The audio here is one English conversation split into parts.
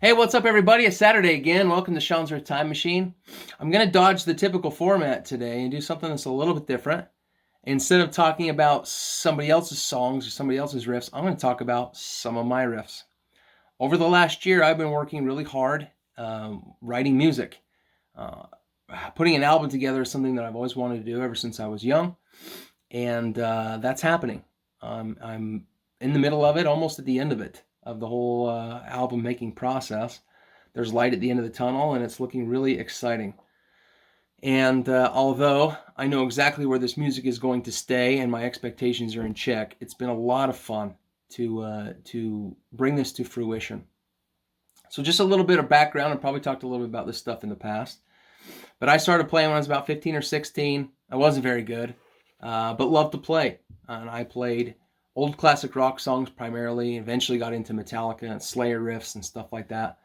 Hey, what's up, everybody? It's Saturday again. Welcome to Shawn's Riff Time Machine. I'm going to dodge the typical format today and do something that's a little bit different. Instead of talking about somebody else's songs or somebody else's riffs, I'm going to talk about some of my riffs. Over the last year, I've been working really hard writing music. Uh, Putting an album together is something that I've always wanted to do ever since I was young, and that's happening. I'm in the middle of it, almost at the end of it, of the whole album making process. There's light at the end of the tunnel, and it's looking really exciting. And although I know exactly where this music is going to stay and my expectations are in check, it's been a lot of fun to bring this to fruition. So just a little bit of background. I probably talked a little bit about this stuff in the past, but I started playing when I was about 15 or 16. I wasn't very good, but loved to play. And I played old classic rock songs primarily. Eventually got into Metallica and Slayer riffs and stuff like that.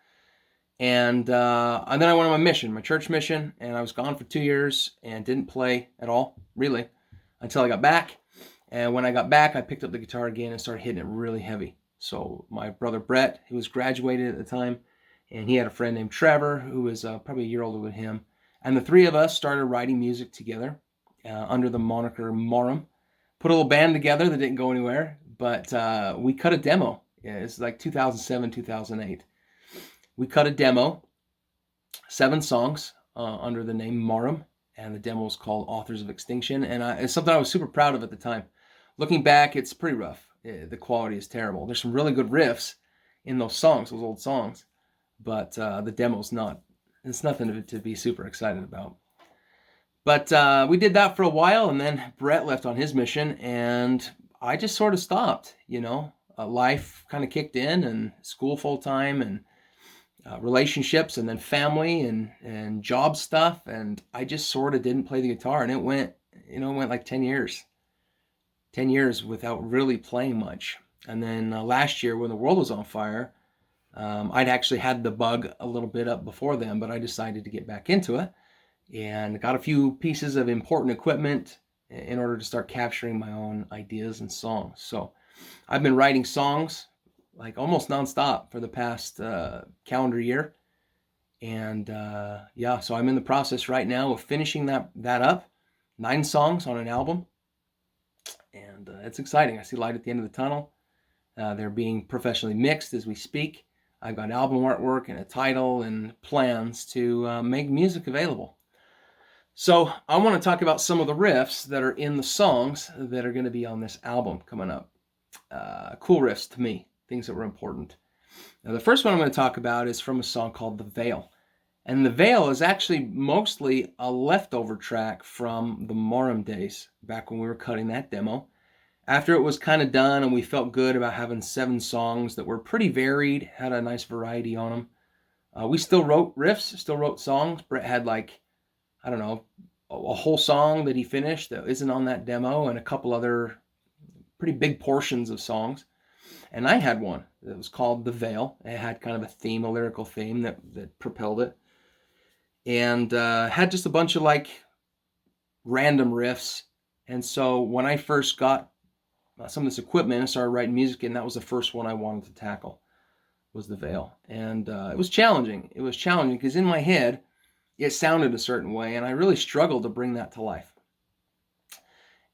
And then I went on my mission, my church mission, and I was gone for 2 years and didn't play at all, really, until I got back. And when I got back, I picked up the guitar again and started hitting it really heavy. So my brother Brett, who was graduated at the time, and he had a friend named Trevor, who was probably a year older than him. And the three of us started writing music together under the moniker Morum. Put a little band together that didn't go anywhere, but we cut a demo. Yeah, it's like 2007, 2008. We cut a demo, 7 songs under the name Morum, and the demo was called Authors of Extinction, and it's something I was super proud of at the time. Looking back, it's pretty rough. The quality is terrible. There's some really good riffs in those songs, those old songs, but the demo's not. It's nothing to be super excited about. But we did that for a while, and then Brett left on his mission, and I just sort of stopped, life kind of kicked in, and school full-time, and relationships, and then family, and job stuff, and I just sort of didn't play the guitar, and it went like 10 years. 10 years without really playing much. And then last year when the world was on fire, I'd actually had the bug a little bit up before then, but I decided to get back into it and got a few pieces of important equipment in order to start capturing my own ideas and songs. So I've been writing songs like almost nonstop for the past calendar year. And so I'm in the process right now of finishing that up. 9 songs on an album. And it's exciting. I see light at the end of the tunnel. They're being professionally mixed as we speak. I've got album artwork and a title and plans to make music available. So I want to talk about some of the riffs that are in the songs that are going to be on this album coming up. Cool riffs to me, things that were important. Now the first one I'm going to talk about is from a song called The Veil. And The Veil is actually mostly a leftover track from the Morum days, back when we were cutting that demo. After it was kind of done and we felt good about having 7 songs that were pretty varied, had a nice variety on them, we still wrote riffs, still wrote songs. Brett had a whole song that he finished that isn't on that demo, and a couple other pretty big portions of songs. And I had one that was called The Veil. It had kind of a theme, a lyrical theme that propelled it. And had just a bunch of random riffs. And so when I first got some of this equipment and started writing music, and that was the first one I wanted to tackle, was The Veil. And it was challenging. It was challenging because in my head, it sounded a certain way, and I really struggled to bring that to life.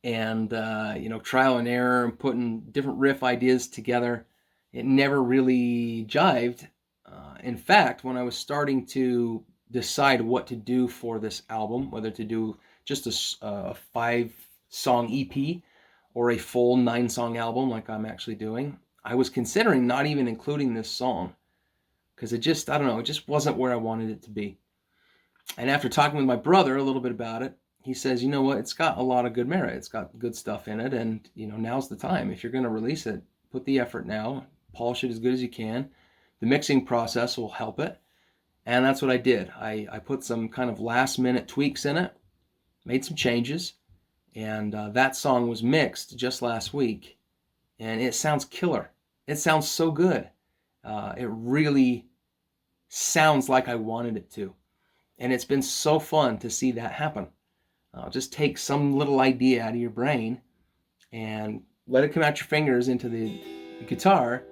And, trial and error and putting different riff ideas together, it never really jived. In fact, when I was starting to decide what to do for this album, whether to do just a 5-song EP or a full 9-song album like I'm actually doing, I was considering not even including this song because it just wasn't where I wanted it to be. And after talking with my brother a little bit about it, he says, you know what, it's got a lot of good merit. It's got good stuff in it, and now's the time. If you're going to release it, put the effort now, polish it as good as you can. The mixing process will help it. And that's what I did. I put some kind of last-minute tweaks in it, made some changes, and that song was mixed just last week, and it sounds killer. It sounds so good. It really sounds like I wanted it to. And it's been so fun to see that happen. Just take some little idea out of your brain and let it come out your fingers into the guitar,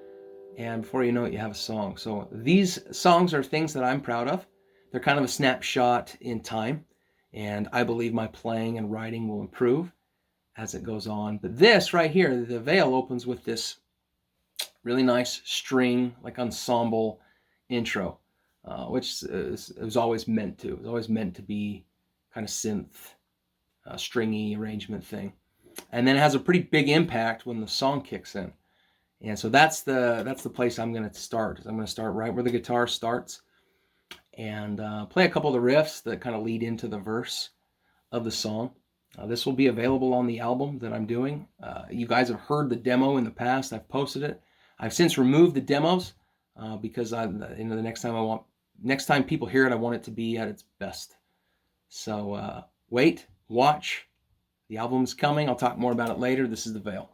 and before you know it, you have a song. So these songs are things that I'm proud of. They're kind of a snapshot in time, and I believe my playing and writing will improve as it goes on. But this right here, the veil opens with this really nice string, like ensemble intro, which it was always meant to. It was always meant to be kind of synth, stringy arrangement thing. And then it has a pretty big impact when the song kicks in. And so that's the place I'm going to start. I'm going to start right where the guitar starts and play a couple of the riffs that kind of lead into the verse of the song. This will be available on the album that I'm doing. You guys have heard the demo in the past. I've posted it. I've since removed the demos because the next time people hear it, I want it to be at its best. So wait, watch. The album's coming. I'll talk more about it later. This is The Veil.